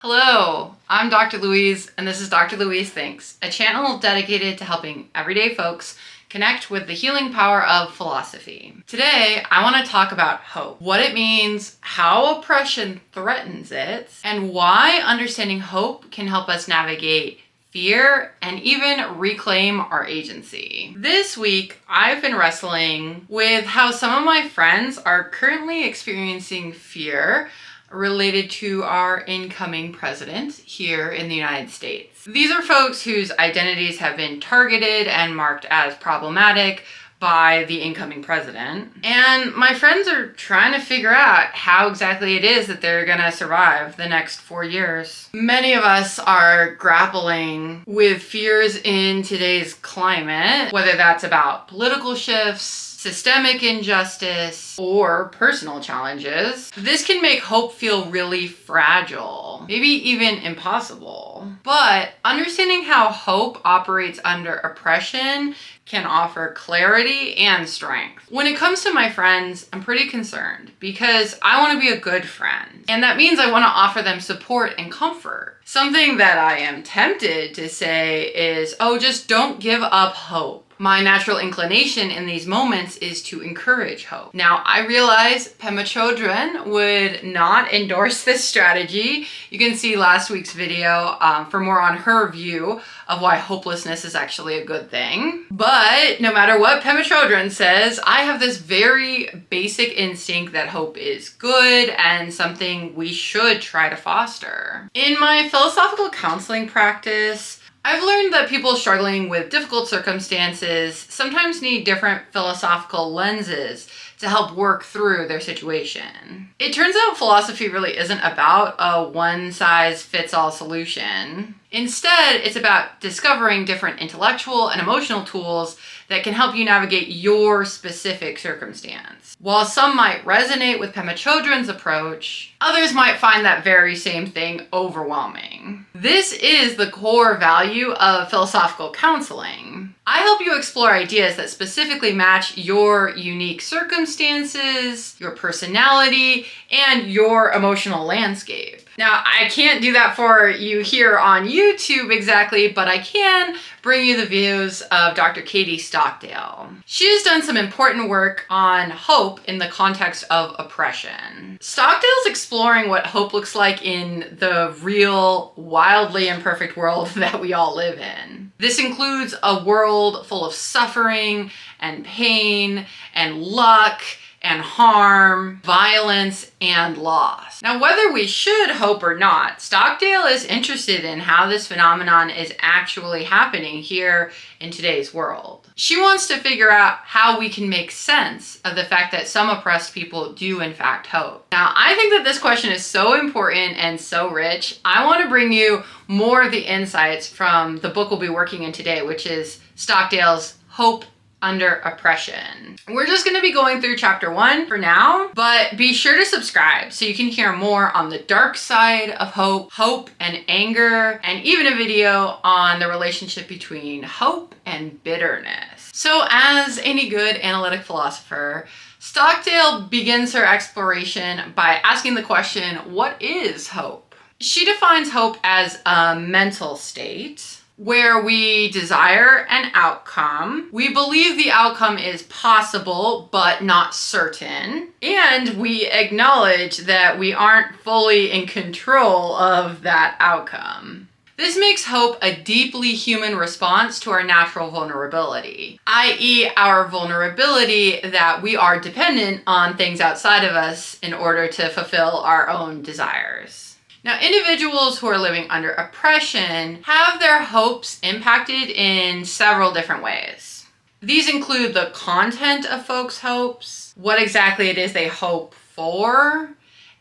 Hello, I'm Dr. Louise, and this is Dr. Louise Thinks, a channel dedicated to helping everyday folks connect with the healing power of philosophy. Today, I want to talk about hope, what it means, how oppression threatens it, and why understanding hope can help us navigate fear and even reclaim our agency. This week, I've been wrestling with how some of my friends are currently experiencing fear related to our incoming president here in the United States. These are folks whose identities have been targeted and marked as problematic by the incoming president. And my friends are trying to figure out how exactly it is that they're gonna survive the next 4 years. Many of us are grappling with fears in today's climate, whether that's about political shifts, systemic injustice, or personal challenges. This can make hope feel really fragile, maybe even impossible. But understanding how hope operates under oppression can offer clarity and strength. When it comes to my friends, I'm pretty concerned because I want to be a good friend. And that means I want to offer them support and comfort. Something that I am tempted to say is, oh, just don't give up hope. My natural inclination in these moments is to encourage hope. Now, I realize Pema Chodron would not endorse this strategy. You can see last week's video for more on her view of why hopelessness is actually a good thing. But no matter what Pema Chodron says, I have this very basic instinct that hope is good and something we should try to foster. In my philosophical counseling practice, I've learned that people struggling with difficult circumstances sometimes need different philosophical lenses to help work through their situation. It turns out philosophy really isn't about a one-size-fits-all solution. Instead, it's about discovering different intellectual and emotional tools that can help you navigate your specific circumstance. While some might resonate with Pema Chodron's approach, others might find that very same thing overwhelming. This is the core value of philosophical counseling. I help you explore ideas that specifically match your unique circumstances, your personality, and your emotional landscape. Now, I can't do that for you here on YouTube exactly, but I can bring you the views of Dr. Katie Stockdale. She has done some important work on hope in the context of oppression. Stockdale's exploring what hope looks like in the real, wildly imperfect world that we all live in. This includes a world full of suffering and pain and luck and harm, violence, and loss. Now, whether we should hope or not, Stockdale is interested in how this phenomenon is actually happening here in today's world. She wants to figure out how we can make sense of the fact that some oppressed people do in fact hope. Now, I think that this question is so important and so rich. I want to bring you more of the insights from the book we'll be working in today, which is Stockdale's Hope Under Oppression. We're just going to be going through chapter 1 for now, but be sure to subscribe so you can hear more on the dark side of hope and anger, and even a video on the relationship between hope and bitterness. So as any good analytic philosopher, Stockdale begins her exploration by asking the question, what is hope? She defines hope as a mental state where we desire an outcome, we believe the outcome is possible but not certain, and we acknowledge that we aren't fully in control of that outcome. This makes hope a deeply human response to our natural vulnerability, i.e. our vulnerability that we are dependent on things outside of us in order to fulfill our own desires. Now, individuals who are living under oppression have their hopes impacted in several different ways. These include the content of folks' hopes, what exactly it is they hope for,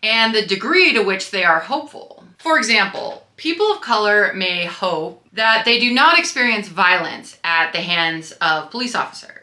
and the degree to which they are hopeful. For example, people of color may hope that they do not experience violence at the hands of police officers.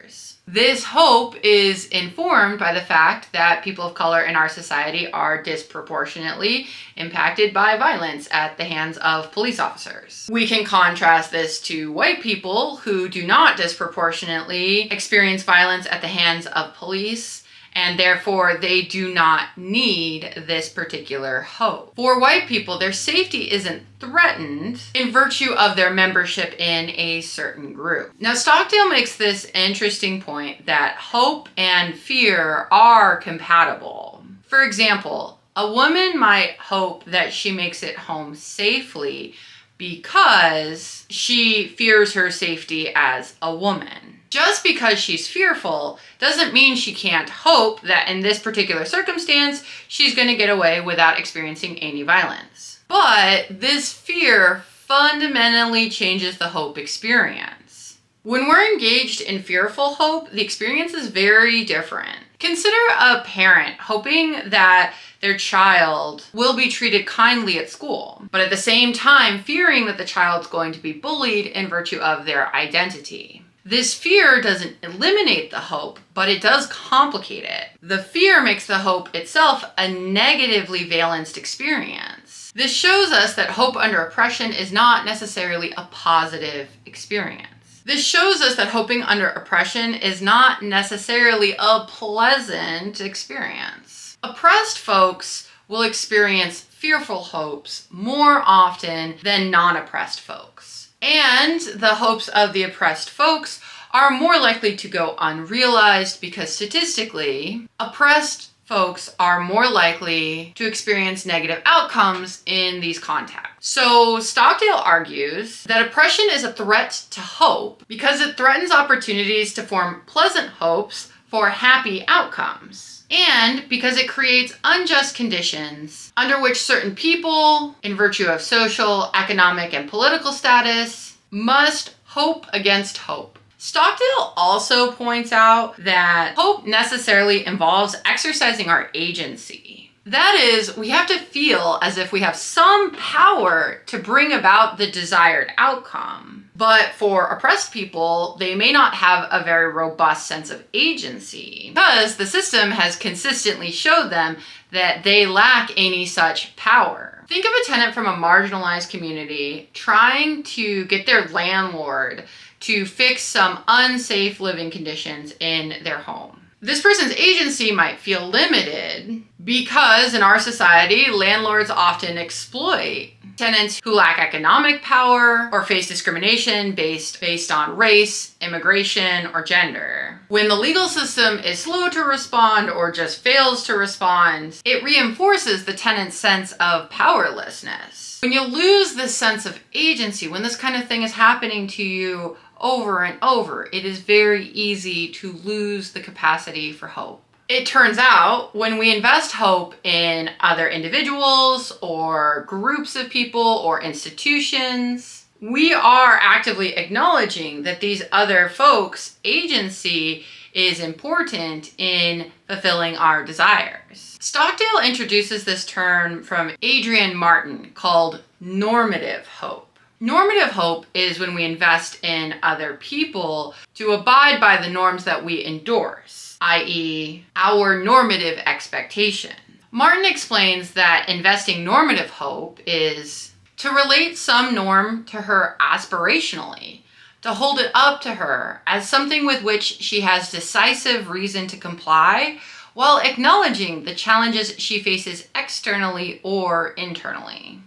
This hope is informed by the fact that people of color in our society are disproportionately impacted by violence at the hands of police officers. We can contrast this to white people who do not disproportionately experience violence at the hands of police and therefore they do not need this particular hope. For white people, their safety isn't threatened in virtue of their membership in a certain group. Now, Stockdale makes this interesting point that hope and fear are compatible. For example, a woman might hope that she makes it home safely because she fears her safety as a woman. Just because she's fearful doesn't mean she can't hope that in this particular circumstance, she's going to get away without experiencing any violence. But this fear fundamentally changes the hope experience. When we're engaged in fearful hope, the experience is very different. Consider a parent hoping that their child will be treated kindly at school, but at the same time fearing that the child's going to be bullied in virtue of their identity. This fear doesn't eliminate the hope, but it does complicate it. The fear makes the hope itself a negatively valenced experience. This shows us that hope under oppression is not necessarily a positive experience. This shows us that hoping under oppression is not necessarily a pleasant experience. Oppressed folks will experience fearful hopes more often than non-oppressed folks. And the hopes of the oppressed folks are more likely to go unrealized because statistically, oppressed folks are more likely to experience negative outcomes in these contexts. So Stockdale argues that oppression is a threat to hope because it threatens opportunities to form pleasant hopes for happy outcomes, and because it creates unjust conditions under which certain people, in virtue of social, economic, and political status, must hope against hope. Stockdale also points out that hope necessarily involves exercising our agency. That is, we have to feel as if we have some power to bring about the desired outcome. But for oppressed people, they may not have a very robust sense of agency because the system has consistently showed them that they lack any such power. Think of a tenant from a marginalized community trying to get their landlord to fix some unsafe living conditions in their home. This person's agency might feel limited because in our society, landlords often exploit tenants who lack economic power or face discrimination based on race, immigration, or gender. When the legal system is slow to respond or just fails to respond, it reinforces the tenant's sense of powerlessness. When you lose this sense of agency, when this kind of thing is happening to you over and over, it is very easy to lose the capacity for hope. It turns out when we invest hope in other individuals or groups of people or institutions, we are actively acknowledging that these other folks' agency is important in fulfilling our desires. Stockdale introduces this term from Adrian Martin called normative hope. Normative hope is when we invest in other people to abide by the norms that we endorse, i.e., our normative expectation. Martin explains that investing normative hope is to relate some norm to her aspirationally, to hold it up to her as something with which she has decisive reason to comply, while acknowledging the challenges she faces externally or internally.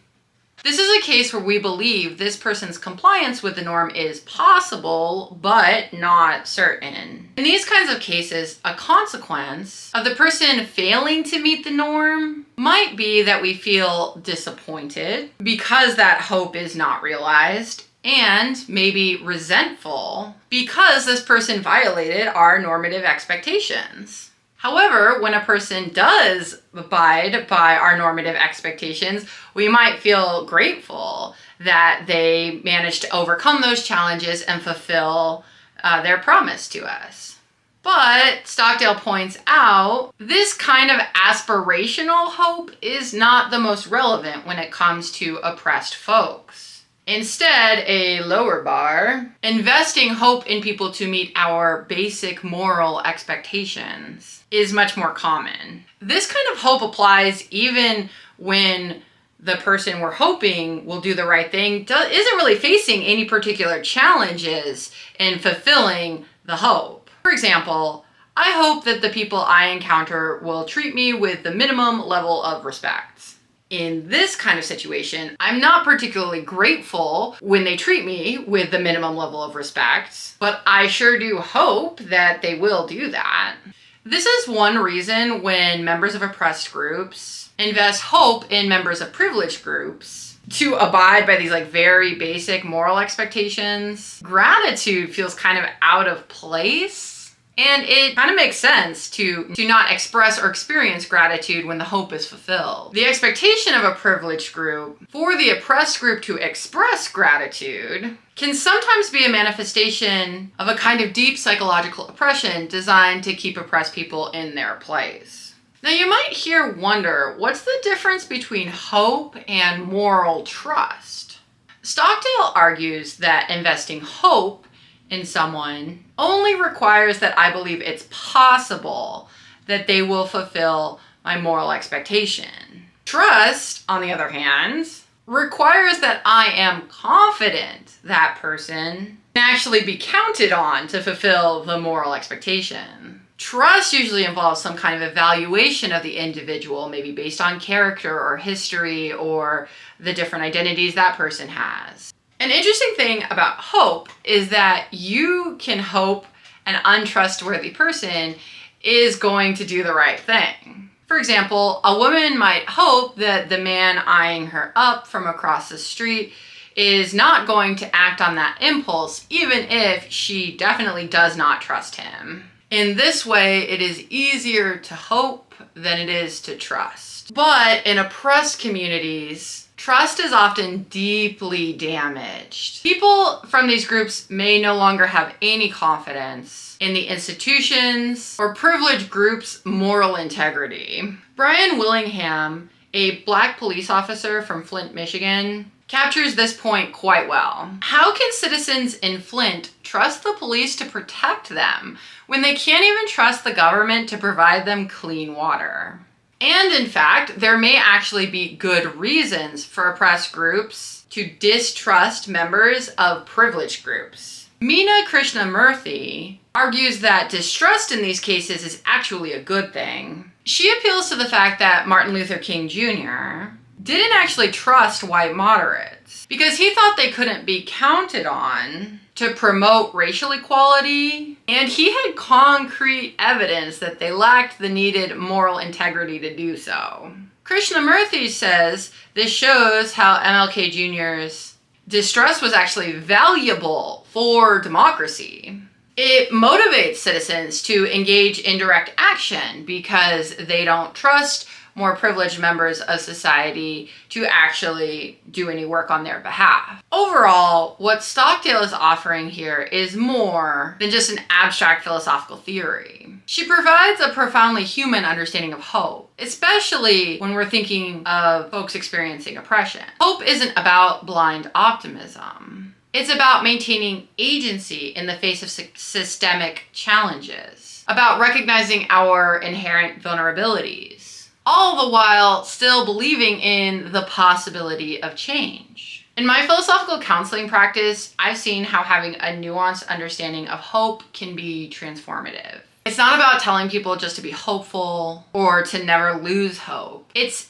This is a case where we believe this person's compliance with the norm is possible, but not certain. In these kinds of cases, a consequence of the person failing to meet the norm might be that we feel disappointed because that hope is not realized, and maybe resentful because this person violated our normative expectations. However, when a person does abide by our normative expectations, we might feel grateful that they managed to overcome those challenges and fulfill their promise to us. But Stockdale points out, this kind of aspirational hope is not the most relevant when it comes to oppressed folks. Instead, a lower bar, investing hope in people to meet our basic moral expectations is much more common. This kind of hope applies even when the person we're hoping will do the right thing isn't really facing any particular challenges in fulfilling the hope. For example, I hope that the people I encounter will treat me with the minimum level of respect. In this kind of situation, I'm not particularly grateful when they treat me with the minimum level of respect, but I sure do hope that they will do that. This is one reason when members of oppressed groups invest hope in members of privileged groups to abide by these very basic moral expectations. Gratitude feels kind of out of place. And it kind of makes sense to not express or experience gratitude when the hope is fulfilled. The expectation of a privileged group for the oppressed group to express gratitude can sometimes be a manifestation of a kind of deep psychological oppression designed to keep oppressed people in their place. Now you might here wonder, what's the difference between hope and moral trust? Stockdale argues that investing hope in someone only requires that I believe it's possible that they will fulfill my moral expectation. Trust, on the other hand, requires that I am confident that person can actually be counted on to fulfill the moral expectation. Trust usually involves some kind of evaluation of the individual, maybe based on character or history or the different identities that person has. An interesting thing about hope is that you can hope an untrustworthy person is going to do the right thing. For example, a woman might hope that the man eyeing her up from across the street is not going to act on that impulse, even if she definitely does not trust him. In this way, it is easier to hope than it is to trust. But in oppressed communities, trust is often deeply damaged. People from these groups may no longer have any confidence in the institutions or privileged groups' moral integrity. Brian Willingham, a Black police officer from Flint, Michigan, captures this point quite well. How can citizens in Flint trust the police to protect them when they can't even trust the government to provide them clean water? And in fact, there may actually be good reasons for oppressed groups to distrust members of privileged groups. Meena Krishnamurthy argues that distrust in these cases is actually a good thing. She appeals to the fact that Martin Luther King Jr. didn't actually trust white moderates because he thought they couldn't be counted on to promote racial equality, and he had concrete evidence that they lacked the needed moral integrity to do so. Krishnamurthy says this shows how MLK Jr.'s distrust was actually valuable for democracy. It motivates citizens to engage in direct action because they don't trust more privileged members of society to actually do any work on their behalf. Overall, what Stockdale is offering here is more than just an abstract philosophical theory. She provides a profoundly human understanding of hope, especially when we're thinking of folks experiencing oppression. Hope isn't about blind optimism. It's about maintaining agency in the face of systemic challenges, about recognizing our inherent vulnerabilities, all the while still believing in the possibility of change. In my philosophical counseling practice, I've seen how having a nuanced understanding of hope can be transformative. It's not about telling people just to be hopeful or to never lose hope. It's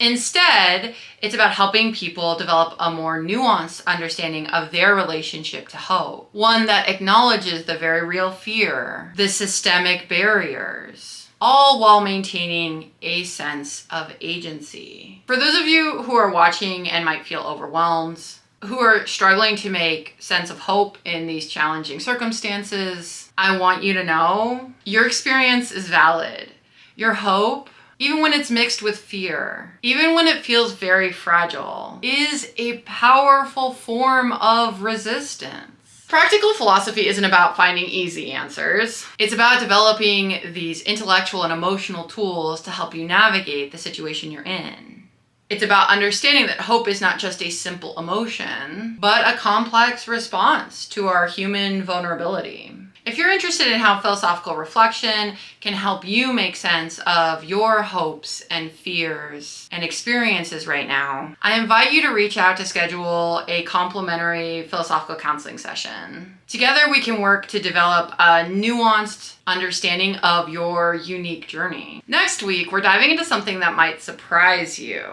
about helping people develop a more nuanced understanding of their relationship to hope. One that acknowledges the very real fear, the systemic barriers, all while maintaining a sense of agency. For those of you who are watching and might feel overwhelmed, who are struggling to make sense of hope in these challenging circumstances, I want you to know your experience is valid. Your hope, even when it's mixed with fear, even when it feels very fragile, is a powerful form of resistance. Practical philosophy isn't about finding easy answers. It's about developing these intellectual and emotional tools to help you navigate the situation you're in. It's about understanding that hope is not just a simple emotion, but a complex response to our human vulnerability. If you're interested in how philosophical reflection can help you make sense of your hopes and fears and experiences right now, I invite you to reach out to schedule a complimentary philosophical counseling session. Together we can work to develop a nuanced understanding of your unique journey. Next week, we're diving into something that might surprise you: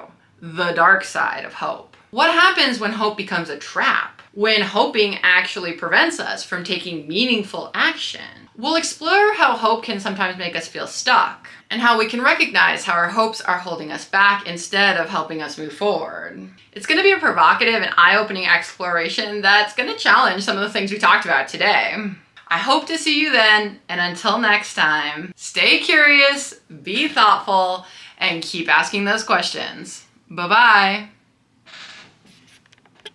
the dark side of hope. What happens when hope becomes a trap? When hoping actually prevents us from taking meaningful action? We'll explore how hope can sometimes make us feel stuck, and how we can recognize how our hopes are holding us back instead of helping us move forward. It's going to be a provocative and eye-opening exploration that's going to challenge some of the things we talked about today. I hope to see you then, and until next time, stay curious, be thoughtful, and keep asking those questions. Bye-bye.